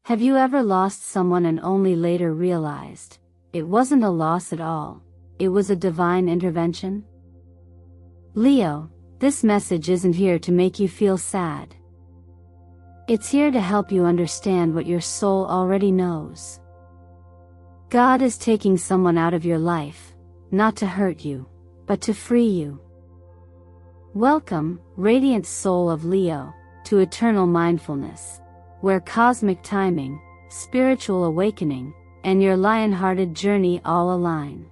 Have you ever lost someone and only later realized it wasn't a loss at all, it was a divine intervention? Leo, this message isn't here to make you feel sad. It's here to help you understand what your soul already knows. God is taking someone out of your life, not to hurt you, but to free you. Welcome, radiant soul of Leo, to eternal mindfulness, where cosmic timing, spiritual awakening, and your lion-hearted journey all align.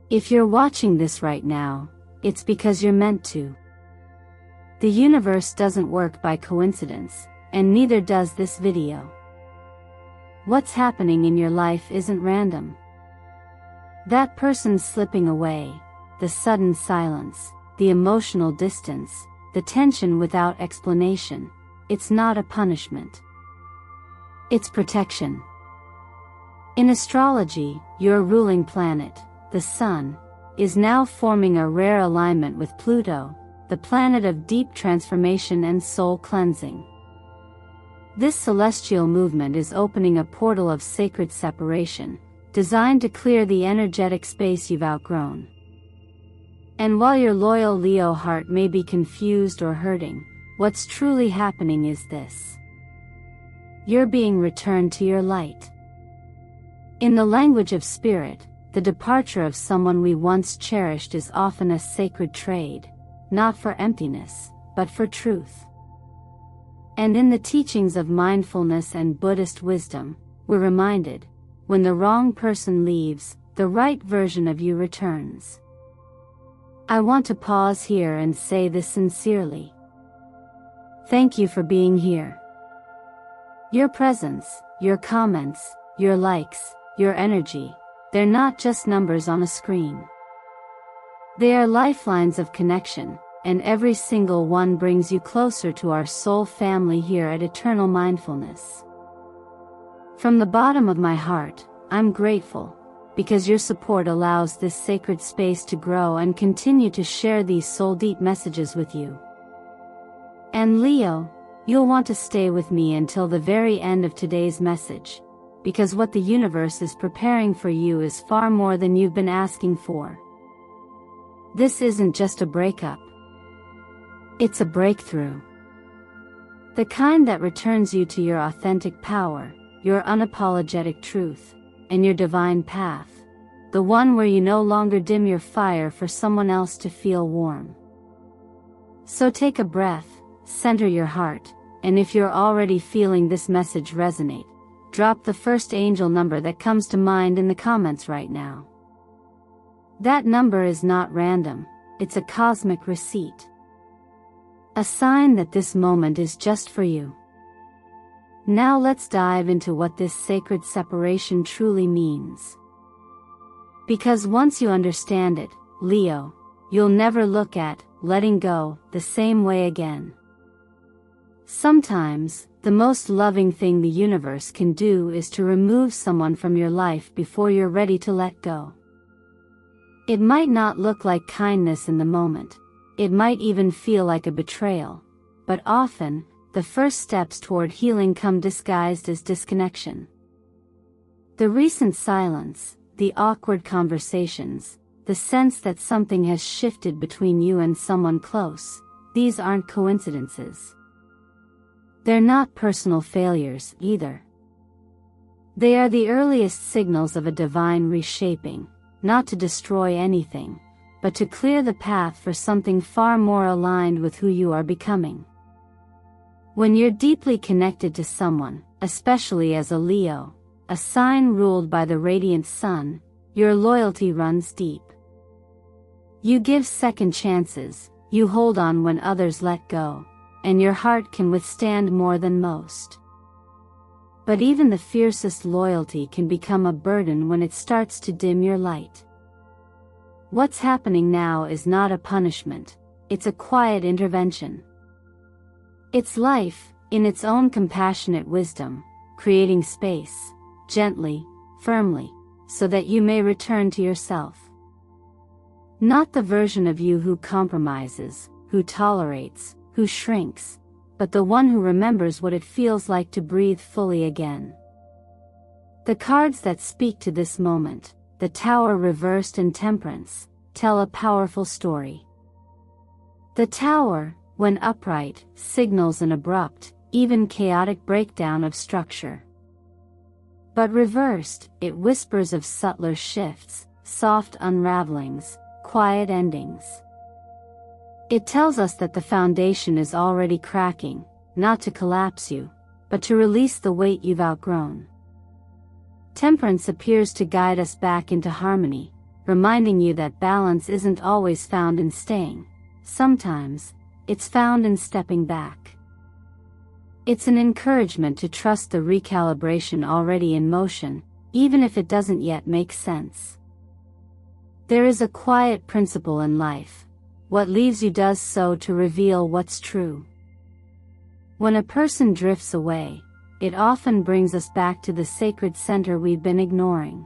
If you're watching this right now, it's because you're meant to. The universe doesn't work by coincidence, and neither does this video. What's happening in your life isn't random. That person slipping away, the sudden silence, the emotional distance, the tension without explanation, it's not a punishment. It's protection. In astrology, your ruling planet, the Sun, is now forming a rare alignment with Pluto, the planet of deep transformation and soul cleansing. This celestial movement is opening a portal of sacred separation, designed to clear the energetic space you've outgrown. And while your loyal Leo heart may be confused or hurting, what's truly happening is this. You're being returned to your light. In the language of spirit, the departure of someone we once cherished is often a sacred trade, not for emptiness, but for truth. And in the teachings of mindfulness and Buddhist wisdom, we're reminded, when the wrong person leaves, the right version of you returns. I want to pause here and say this sincerely. Thank you for being here. Your presence, your comments, your likes, your energy, they're not just numbers on a screen. They are lifelines of connection, and every single one brings you closer to our soul family here at Eternal Mindfulness. From the bottom of my heart, I'm grateful, because your support allows this sacred space to grow and continue to share these soul-deep messages with you. And Leo, you'll want to stay with me until the very end of today's message, because what the universe is preparing for you is far more than you've been asking for. This isn't just a breakup. It's a breakthrough. The kind that returns you to your authentic power, your unapologetic truth, and your divine path, the one where you no longer dim your fire for someone else to feel warm. So take a breath, center your heart, and if you're already feeling this message resonate, drop the first angel number that comes to mind in the comments right now. That number is not random, it's a cosmic receipt. A sign that this moment is just for you. Now let's dive into what this sacred separation truly means. Because once you understand it, Leo, you'll never look at letting go the same way again. Sometimes, the most loving thing the universe can do is to remove someone from your life before you're ready to let go. It might not look like kindness in the moment, it might even feel like a betrayal, but often, the first steps toward healing come disguised as disconnection. The recent silence, the awkward conversations, the sense that something has shifted between you and someone close, these aren't coincidences. They're not personal failures, either. They are the earliest signals of a divine reshaping, not to destroy anything, but to clear the path for something far more aligned with who you are becoming. When you're deeply connected to someone, especially as a Leo, a sign ruled by the radiant sun, your loyalty runs deep. You give second chances, you hold on when others let go, and your heart can withstand more than most. But even the fiercest loyalty can become a burden when it starts to dim your light. What's happening now is not a punishment, it's a quiet intervention. It's life, in its own compassionate wisdom, creating space, gently, firmly, so that you may return to yourself. Not the version of you who compromises, who tolerates, who shrinks, but the one who remembers what it feels like to breathe fully again. The cards that speak to this moment, the Tower reversed and Temperance, tell a powerful story. The Tower, when upright, signals an abrupt, even chaotic breakdown of structure. But reversed, it whispers of subtler shifts, soft unravelings, quiet endings. It tells us that the foundation is already cracking, not to collapse you, but to release the weight you've outgrown. Temperance appears to guide us back into harmony, reminding you that balance isn't always found in staying. Sometimes, it's found in stepping back. It's an encouragement to trust the recalibration already in motion, even if it doesn't yet make sense. There is a quiet principle in life: what leaves you does so to reveal what's true. When a person drifts away, it often brings us back to the sacred center we've been ignoring.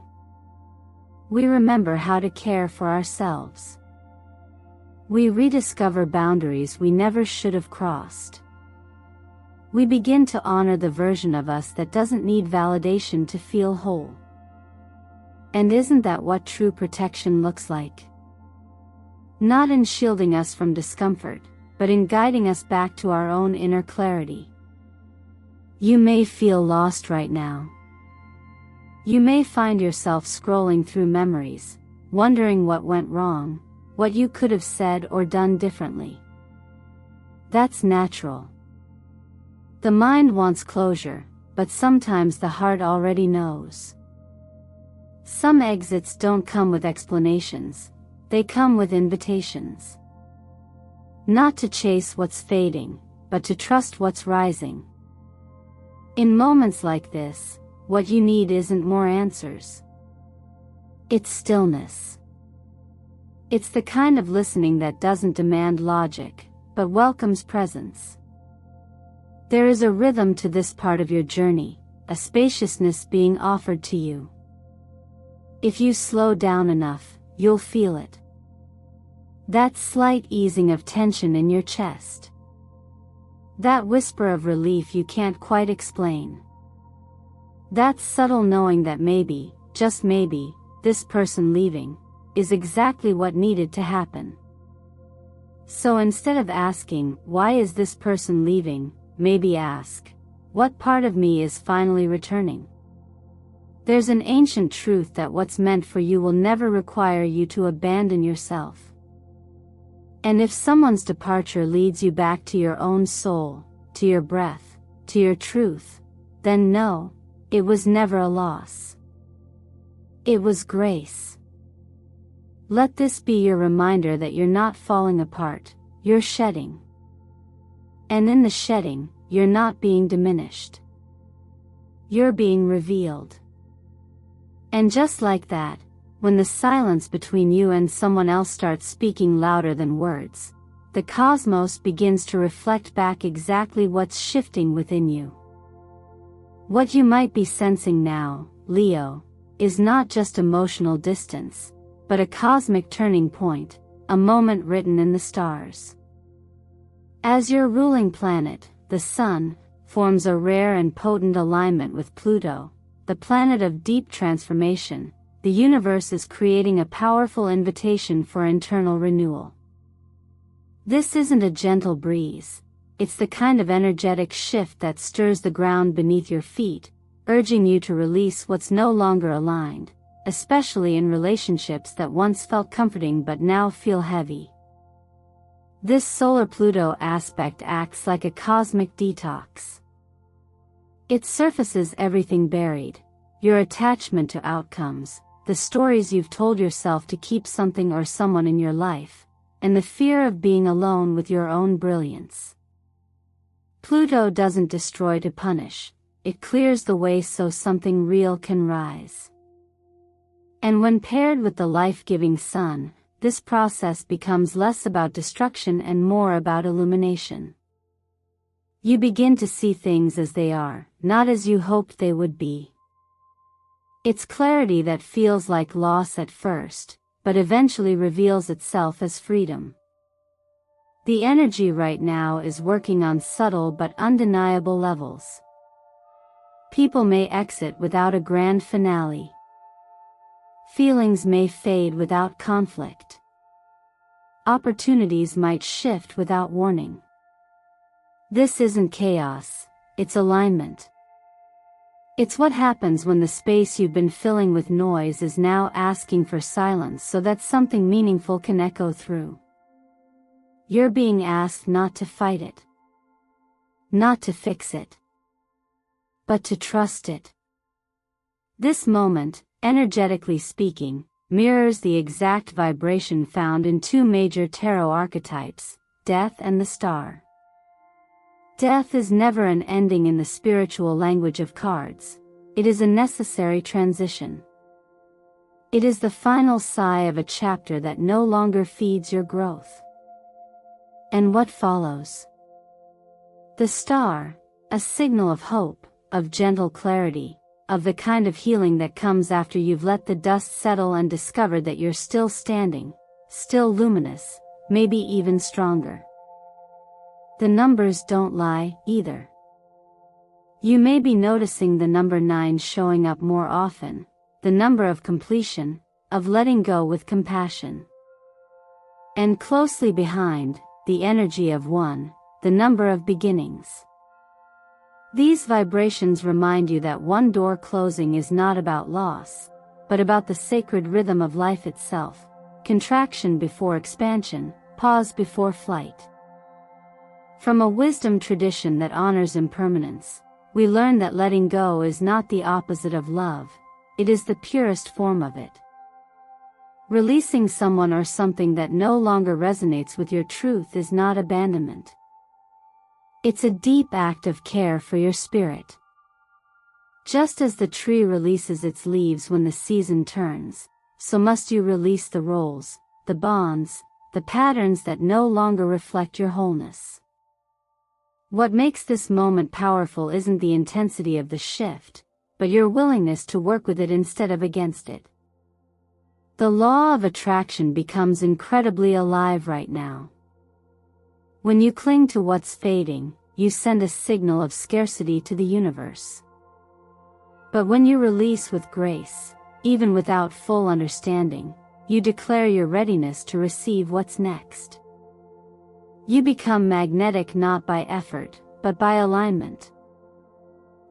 We remember how to care for ourselves. We rediscover boundaries we never should have crossed. We begin to honor the version of us that doesn't need validation to feel whole. And isn't that what true protection looks like? Not in shielding us from discomfort, but in guiding us back to our own inner clarity. You may feel lost right now. You may find yourself scrolling through memories, wondering what went wrong, what you could have said or done differently. That's natural. The mind wants closure, but sometimes the heart already knows. Some exits don't come with explanations, they come with invitations. Not to chase what's fading, but to trust what's rising. In moments like this, what you need isn't more answers. It's stillness. It's the kind of listening that doesn't demand logic, but welcomes presence. There is a rhythm to this part of your journey, a spaciousness being offered to you. If you slow down enough, you'll feel it. That slight easing of tension in your chest. That whisper of relief you can't quite explain. That subtle knowing that maybe, just maybe, this person leaving is exactly what needed to happen. So instead of asking, why is this person leaving, maybe ask, what part of me is finally returning? There's an ancient truth that what's meant for you will never require you to abandon yourself. And if someone's departure leads you back to your own soul, to your breath, to your truth, then know, it was never a loss. It was grace. Let this be your reminder that you're not falling apart, you're shedding. And in the shedding, you're not being diminished. You're being revealed. And just like that, when the silence between you and someone else starts speaking louder than words, the cosmos begins to reflect back exactly what's shifting within you. What you might be sensing now, Leo, is not just emotional distance, but a cosmic turning point, a moment written in the stars. As your ruling planet, the Sun, forms a rare and potent alignment with Pluto, the planet of deep transformation, the universe is creating a powerful invitation for internal renewal. This isn't a gentle breeze, it's the kind of energetic shift that stirs the ground beneath your feet, urging you to release what's no longer aligned, especially in relationships that once felt comforting but now feel heavy. This solar Pluto aspect acts like a cosmic detox. It surfaces everything buried, your attachment to outcomes, the stories you've told yourself to keep something or someone in your life, and the fear of being alone with your own brilliance. Pluto doesn't destroy to punish, it clears the way so something real can rise. And when paired with the life-giving Sun, this process becomes less about destruction and more about illumination. You begin to see things as they are, not as you hoped they would be. It's clarity that feels like loss at first, but eventually reveals itself as freedom. The energy right now is working on subtle but undeniable levels. People may exit without a grand finale. Feelings may fade without conflict. Opportunities might shift without warning. This isn't chaos, it's alignment. It's what happens when the space you've been filling with noise is now asking for silence so that something meaningful can echo through. You're being asked not to fight it, not to fix it, but to trust it. This moment, energetically speaking, mirrors the exact vibration found in two major tarot archetypes, Death and the Star. Death is never an ending in the spiritual language of cards. It is a necessary transition. It is the final sigh of a chapter that no longer feeds your growth. And what follows? The star, a signal of hope, of gentle clarity, of the kind of healing that comes after you've let the dust settle and discovered that you're still standing, still luminous, maybe even stronger. The numbers don't lie, either. You may be noticing the number 9 showing up more often, the number of completion, of letting go with compassion. And closely behind, the energy of 1, the number of beginnings. These vibrations remind you that one door closing is not about loss, but about the sacred rhythm of life itself, contraction before expansion, pause before flight. From a wisdom tradition that honors impermanence, we learn that letting go is not the opposite of love, it is the purest form of it. Releasing someone or something that no longer resonates with your truth is not abandonment. It's a deep act of care for your spirit. Just as the tree releases its leaves when the season turns, so must you release the roles, the bonds, the patterns that no longer reflect your wholeness. What makes this moment powerful isn't the intensity of the shift, but your willingness to work with it instead of against it. The law of attraction becomes incredibly alive right now. When you cling to what's fading, you send a signal of scarcity to the universe. But when you release with grace, even without full understanding, you declare your readiness to receive what's next. You become magnetic not by effort, but by alignment.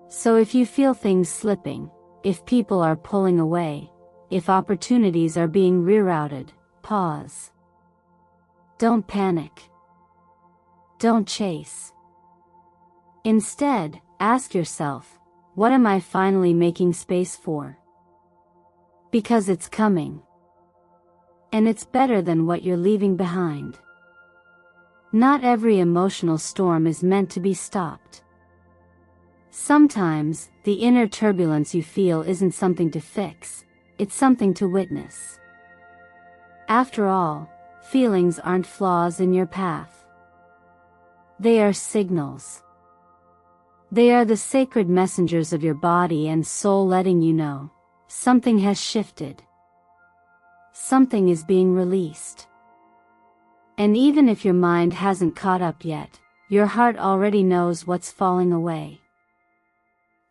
So if you feel things slipping, if people are pulling away, if opportunities are being rerouted, pause. Don't panic. Don't chase. Instead, ask yourself, what am I finally making space for? Because it's coming. And it's better than what you're leaving behind. Not every emotional storm is meant to be stopped. Sometimes, the inner turbulence you feel isn't something to fix, it's something to witness. After all, feelings aren't flaws in your path. They are signals. They are the sacred messengers of your body and soul letting you know, something has shifted. Something is being released. And even if your mind hasn't caught up yet, your heart already knows what's falling away.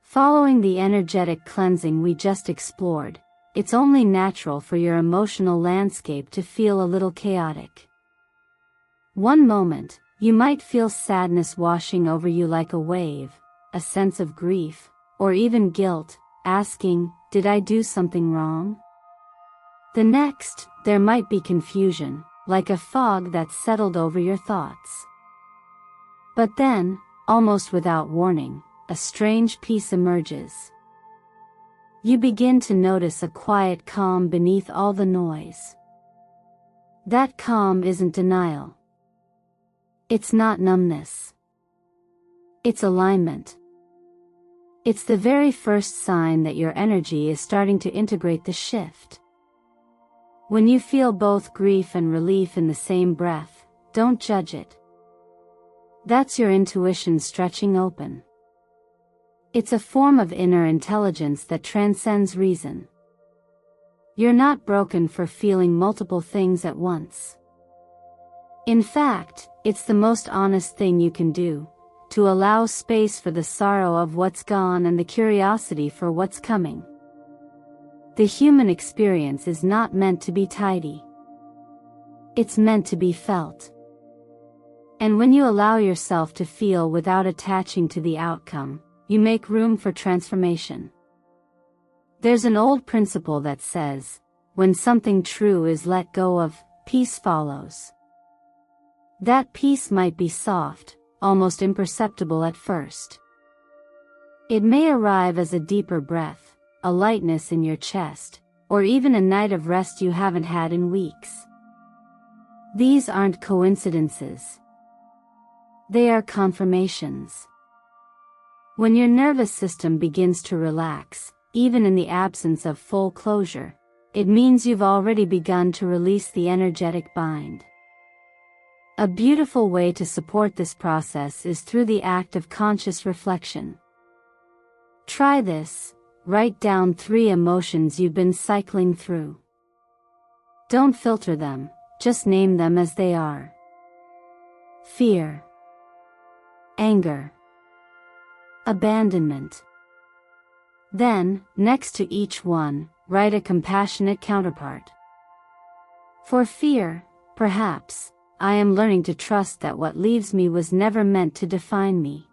Following the energetic cleansing we just explored, it's only natural for your emotional landscape to feel a little chaotic. One moment, you might feel sadness washing over you like a wave, a sense of grief, or even guilt, asking, did I do something wrong? The next, there might be confusion, like a fog that settled over your thoughts. But then, almost without warning, a strange peace emerges. You begin to notice a quiet calm beneath all the noise. That calm isn't denial. It's not numbness. It's alignment. It's the very first sign that your energy is starting to integrate the shift. When you feel both grief and relief in the same breath, don't judge it. That's your intuition stretching open. It's a form of inner intelligence that transcends reason. You're not broken for feeling multiple things at once. In fact, It's the most honest thing you can do, to allow space for the sorrow of what's gone and the curiosity for what's coming. The human experience is not meant to be tidy. It's meant to be felt. And when you allow yourself to feel without attaching to the outcome, you make room for transformation. There's an old principle that says, when something true is let go of, peace follows. That peace might be soft, almost imperceptible at first. It may arrive as a deeper breath, a lightness in your chest, or even a night of rest you haven't had in weeks. These aren't coincidences. They are confirmations. When your nervous system begins to relax, even in the absence of full closure, it means you've already begun to release the energetic bind. A beautiful way to support this process is through the act of conscious reflection. Try this. Write down 3 emotions you've been cycling through. Don't filter them, just name them as they are. Fear, anger, abandonment. Then, next to each one, write a compassionate counterpart. For fear, perhaps, I am learning to trust that what leaves me was never meant to define me.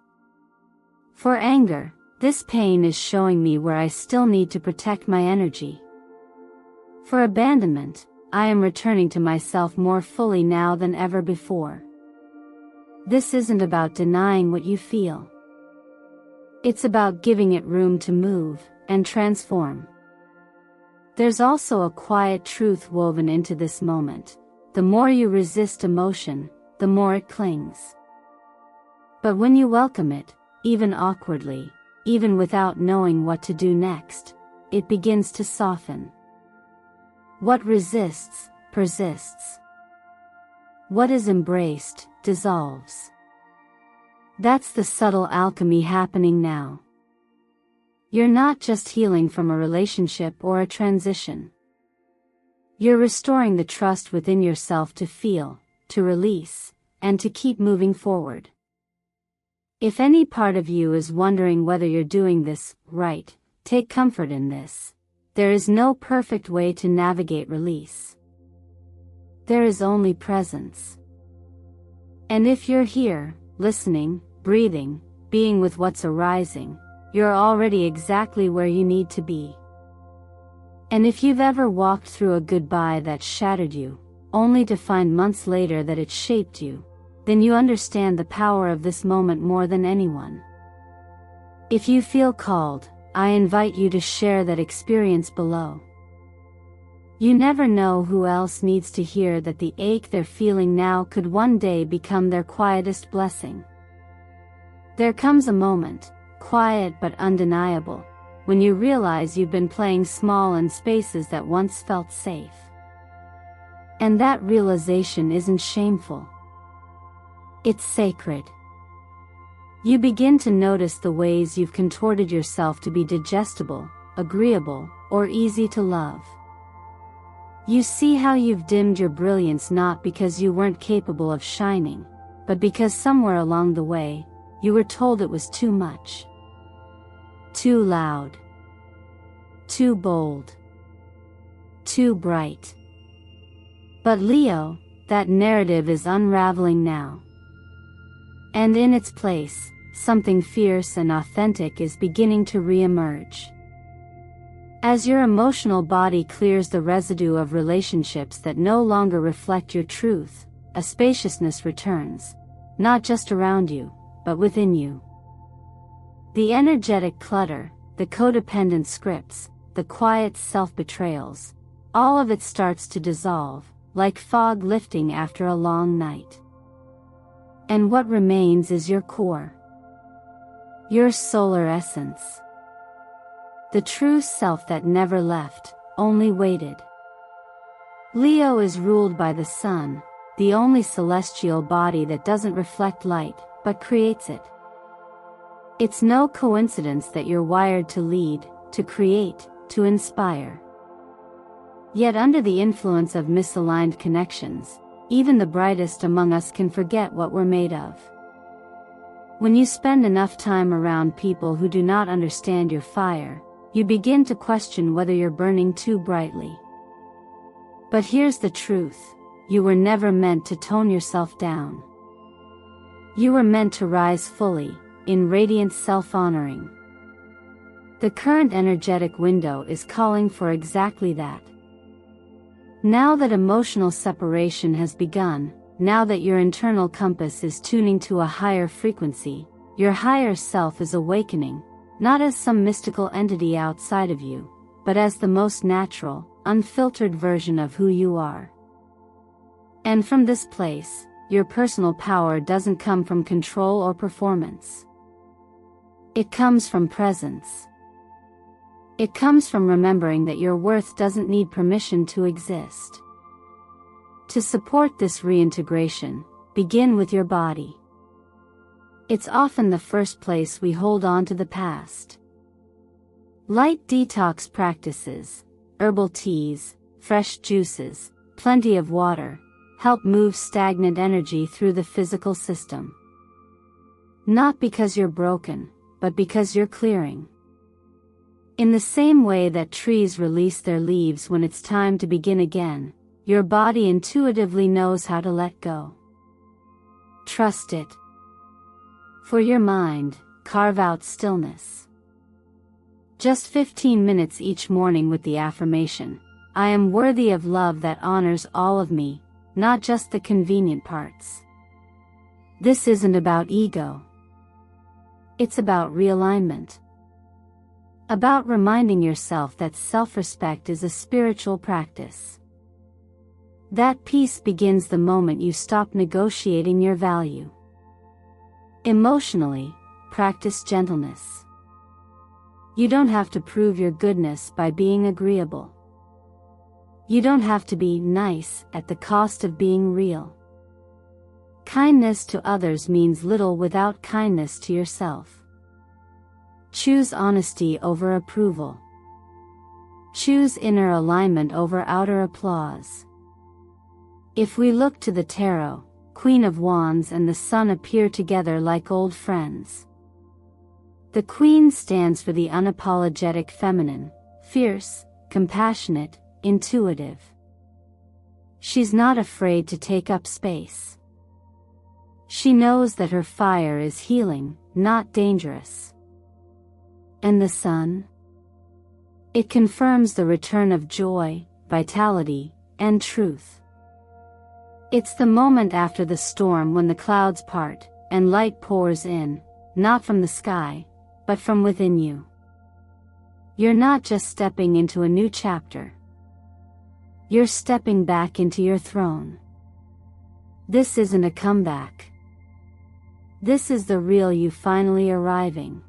For anger, this pain is showing me where I still need to protect my energy. For abandonment, I am returning to myself more fully now than ever before. This isn't about denying what you feel. It's about giving it room to move and transform. There's also a quiet truth woven into this moment. The more you resist emotion, the more it clings. But when you welcome it, even awkwardly, even without knowing what to do next, it begins to soften. What resists, persists. What is embraced, dissolves. That's the subtle alchemy happening now. You're not just healing from a relationship or a transition. You're restoring the trust within yourself to feel, to release, and to keep moving forward. If any part of you is wondering whether you're doing this right, take comfort in this. There is no perfect way to navigate release. There is only presence. And if you're here, listening, breathing, being with what's arising, you're already exactly where you need to be. And if you've ever walked through a goodbye that shattered you, only to find months later that it shaped you, then you understand the power of this moment more than anyone. If you feel called, I invite you to share that experience below. You never know who else needs to hear that the ache they're feeling now could one day become their quietest blessing. There comes a moment, quiet but undeniable, when you realize you've been playing small in spaces that once felt safe. And that realization isn't shameful. It's sacred. You begin to notice the ways you've contorted yourself to be digestible, agreeable, or easy to love. You see how you've dimmed your brilliance not because you weren't capable of shining, but because somewhere along the way, you were told it was too much. Too loud. Too bold. Too bright. But Leo, that narrative is unraveling now. And in its place, something fierce and authentic is beginning to re-emerge. As your emotional body clears the residue of relationships that no longer reflect your truth, a spaciousness returns, not just around you, but within you. The energetic clutter, the codependent scripts, the quiet self-betrayals, all of it starts to dissolve, like fog lifting after a long night. And what remains is your core. Your solar essence. The true self that never left, only waited. Leo is ruled by the sun, the only celestial body that doesn't reflect light, but creates it. It's no coincidence that you're wired to lead, to create, to inspire. Yet under the influence of misaligned connections, even the brightest among us can forget what we're made of. When you spend enough time around people who do not understand your fire, you begin to question whether you're burning too brightly. But here's the truth: you were never meant to tone yourself down. You were meant to rise fully, in radiant self-honoring. The current energetic window is calling for exactly that. Now that emotional separation has begun, now that your internal compass is tuning to a higher frequency, your higher self is awakening, not as some mystical entity outside of you, but as the most natural, unfiltered version of who you are. And from this place, your personal power doesn't come from control or performance. It comes from presence. It comes from remembering that your worth doesn't need permission to exist. To support this reintegration, begin with your body. It's often the first place we hold on to the past. Light detox practices, herbal teas, fresh juices, plenty of water, help move stagnant energy through the physical system. Not because you're broken, but because you're clearing. In the same way that trees release their leaves when it's time to begin again, your body intuitively knows how to let go. Trust it. For your mind, carve out stillness. Just 15 minutes each morning with the affirmation, I am worthy of love that honors all of me, not just the convenient parts. This isn't about ego. It's about realignment. About reminding yourself that self-respect is a spiritual practice. That peace begins the moment you stop negotiating your value. Emotionally, practice gentleness. You don't have to prove your goodness by being agreeable. You don't have to be nice at the cost of being real. Kindness to others means little without kindness to yourself. Choose honesty over approval. Choose inner alignment over outer applause. If we look to the tarot, Queen of Wands and the Sun appear together like old friends. The Queen stands for the unapologetic feminine, fierce, compassionate, intuitive. She's not afraid to take up space. She knows that her fire is healing, not dangerous. And the Sun? It confirms the return of joy, vitality, and truth. It's the moment after the storm when the clouds part, and light pours in, not from the sky, but from within you. You're not just stepping into a new chapter. You're stepping back into your throne. This isn't a comeback. This is the real you finally arriving.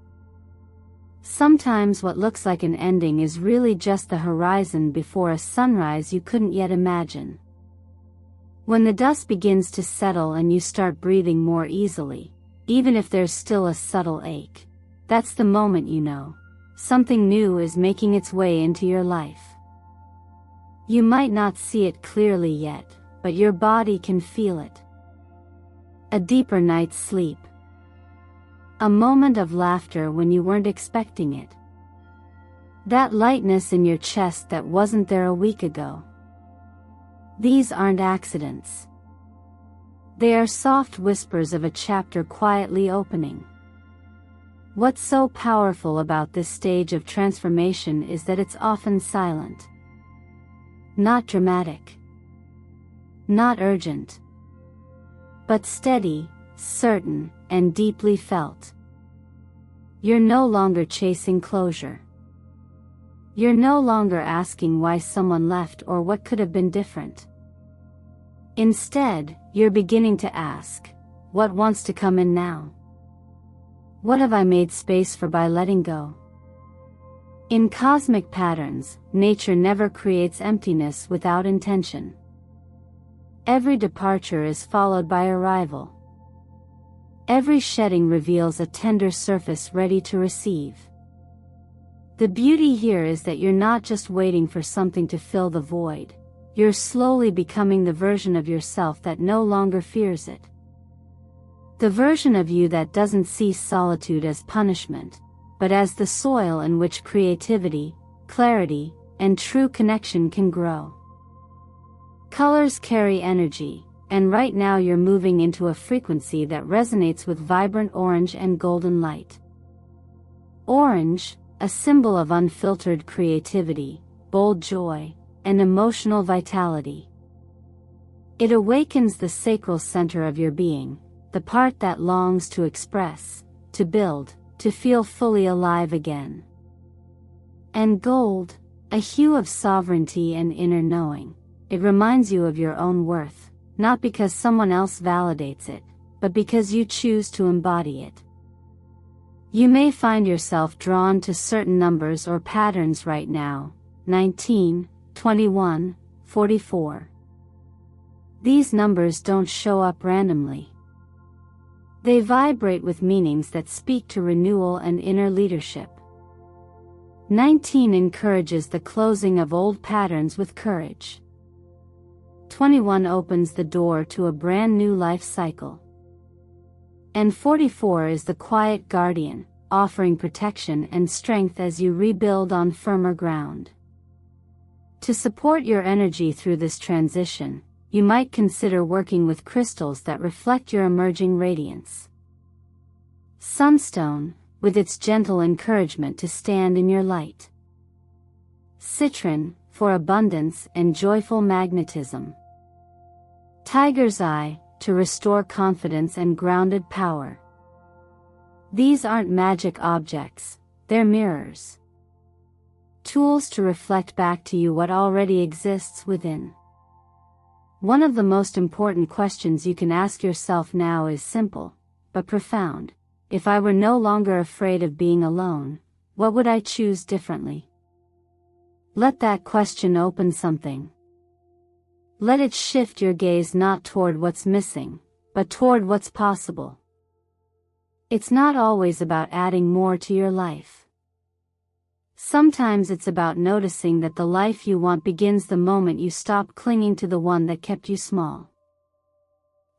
Sometimes what looks like an ending is really just the horizon before a sunrise you couldn't yet imagine. When the dust begins to settle and you start breathing more easily, even if there's still a subtle ache, that's the moment you know something new is making its way into your life. You might not see it clearly yet, but your body can feel it. A deeper night's sleep. A moment of laughter when you weren't expecting it. That lightness in your chest that wasn't there a week ago. These aren't accidents. They are soft whispers of a chapter quietly opening. What's so powerful about this stage of transformation is that it's often silent. Not dramatic. Not urgent. But steady, certain, and deeply felt. You're no longer chasing closure. You're no longer asking why someone left or what could have been different. Instead, you're beginning to ask, what wants to come in now? What have I made space for by letting go? In cosmic patterns, nature never creates emptiness without intention. Every departure is followed by arrival. Every shedding reveals a tender surface ready to receive. The beauty here is that you're not just waiting for something to fill the void. you're slowly becoming the version of yourself that no longer fears it. The version of you that doesn't see solitude as punishment, but as the soil in which creativity, clarity, and true connection can grow. Colors carry energy, and right now you're moving into a frequency that resonates with vibrant orange and golden light. Orange, a symbol of unfiltered creativity, bold joy, and emotional vitality. It awakens the sacral center of your being, the part that longs to express, to build, to feel fully alive again. And gold, a hue of sovereignty and inner knowing. It reminds you of your own worth, not because someone else validates it, but because you choose to embody it. You may find yourself drawn to certain numbers or patterns right now: 19, 21, 44. These numbers don't show up randomly. They vibrate with meanings that speak to renewal and inner leadership. 19 encourages the closing of old patterns with courage. 21 opens the door to a brand new life cycle. And 44 is the quiet guardian, offering protection and strength as you rebuild on firmer ground. To support your energy through this transition, you might consider working with crystals that reflect your emerging radiance. Sunstone, with its gentle encouragement to stand in your light. Citron, for abundance and joyful magnetism. Tiger's eye, to restore confidence and grounded power. These aren't magic objects, they're mirrors. Tools to reflect back to you what already exists within. One of the most important questions you can ask yourself now is simple, but profound. If I were no longer afraid of being alone, what would I choose differently? Let that question open something. Let it shift your gaze not toward what's missing, but toward what's possible. It's not always about adding more to your life. Sometimes it's about noticing that the life you want begins the moment you stop clinging to the one that kept you small.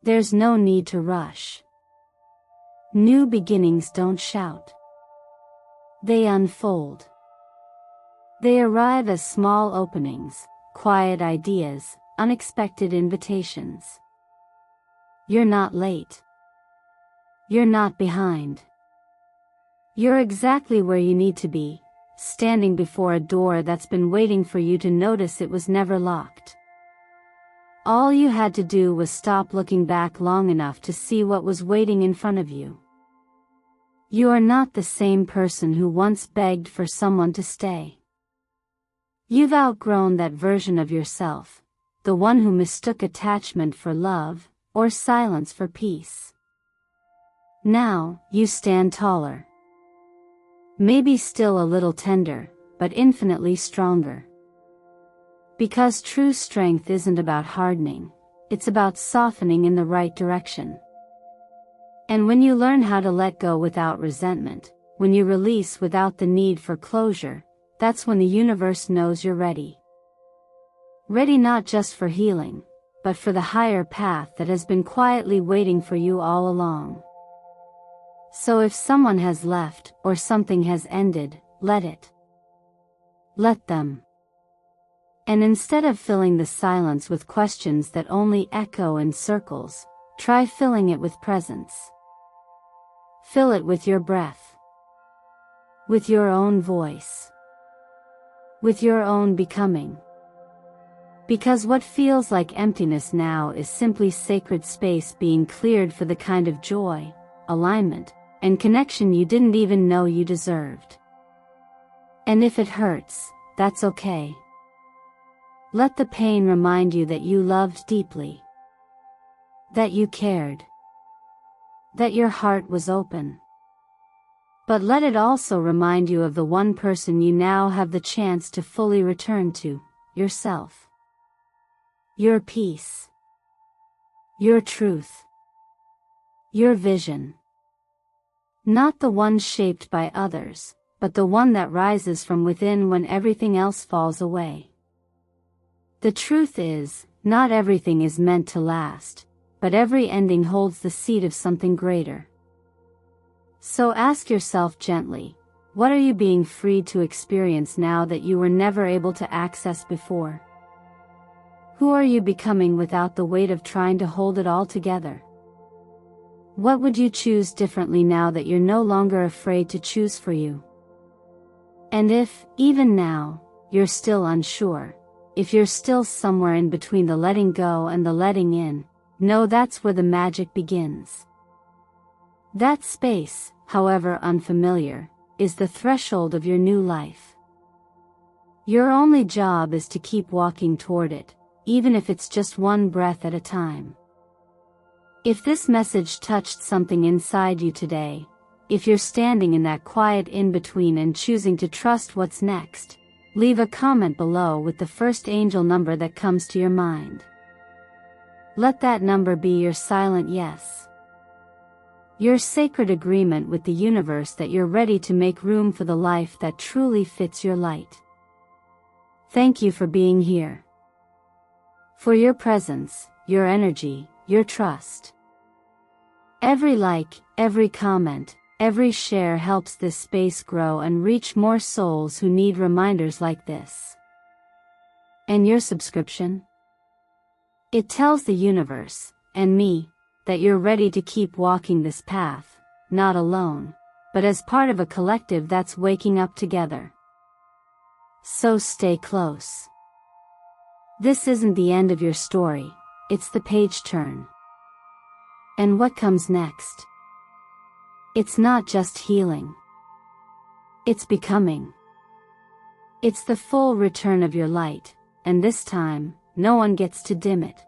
There's no need to rush. New beginnings don't shout. They unfold. They arrive as small openings, quiet ideas, unexpected invitations. You're not late. You're not behind. You're exactly where you need to be, standing before a door that's been waiting for you to notice it was never locked. All you had to do was stop looking back long enough to see what was waiting in front of you. You are not the same person who once begged for someone to stay. You've outgrown that version of yourself, the one who mistook attachment for love, or silence for peace. Now, you stand taller. Maybe still a little tender, but infinitely stronger. Because true strength isn't about hardening, it's about softening in the right direction. And when you learn how to let go without resentment, when you release without the need for closure, that's when the universe knows you're ready. Ready not just for healing, but for the higher path that has been quietly waiting for you all along. So if someone has left, or something has ended, let it. Let them. And instead of filling the silence with questions that only echo in circles, try filling it with presence. Fill it with your breath. With your own voice. With your own becoming. Because what feels like emptiness now is simply sacred space being cleared for the kind of joy, alignment, and connection you didn't even know you deserved. And if it hurts, that's okay. Let the pain remind you that you loved deeply. That you cared. That your heart was open. But let it also remind you of the one person you now have the chance to fully return to, yourself. Your peace. Your truth. Your vision. Not the one shaped by others, but the one that rises from within when everything else falls away. The truth is, not everything is meant to last, but every ending holds the seed of something greater. So ask yourself gently, what are you being freed to experience now that you were never able to access before? Who are you becoming without the weight of trying to hold it all together? What would you choose differently now that you're no longer afraid to choose for you? And if, even now, you're still unsure, if you're still somewhere in between the letting go and the letting in, know that's where the magic begins. That space, however unfamiliar, is the threshold of your new life. Your only job is to keep walking toward it, even if it's just one breath at a time. If this message touched something inside you today, if you're standing in that quiet in-between and choosing to trust what's next, leave a comment below with the first angel number that comes to your mind. Let that number be your silent yes. Your sacred agreement with the universe that you're ready to make room for the life that truly fits your light. Thank you for being here. For your presence, your energy, your trust. Every like, every comment, every share helps this space grow and reach more souls who need reminders like this. And your subscription? It tells the universe, and me, that you're ready to keep walking this path, not alone, but as part of a collective that's waking up together. So stay close. This isn't the end of your story, it's the page turn. And what comes next? It's not just healing. It's becoming. It's the full return of your light, and this time, no one gets to dim it.